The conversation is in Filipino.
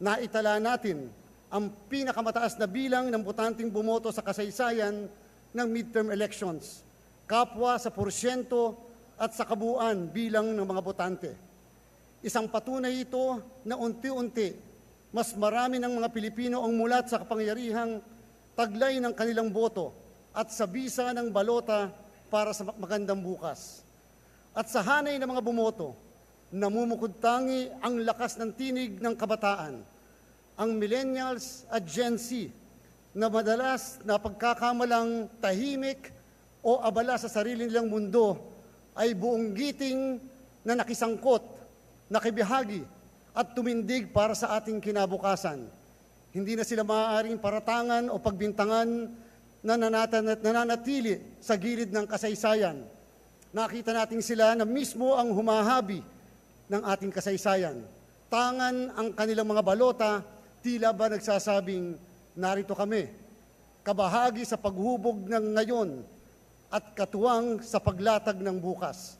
Naitala natin ang pinakamataas na bilang ng botanteng bumoto sa kasaysayan ng midterm elections, kapwa sa porsyento at sa kabuuan bilang ng mga botante. Isang patunay ito na unti-unti, mas marami ng mga Pilipino ang mulat sa kapangyarihang taglay ng kanilang boto at sa bisa ng balota para sa magandang bukas. At sa hanay ng mga bumoto, namumukod-tangi ang lakas ng tinig ng kabataan, ang millennials at Gen Z na madalas na pagkakamalang tahimik o abala sa sarili nilang mundo ay buong giting na nakisangkot, nakibahagi at tumindig para sa ating kinabukasan. Hindi na sila maaaring paratangan o pagbintangan na nananatili sa gilid ng kasaysayan. Nakita natin sila na mismo ang humahabi ng ating kasaysayan. Tangan ang kanilang mga balota, tila ba nagsasabing, narito kami, kabahagi sa paghubog ng ngayon at katuwang sa paglatag ng bukas.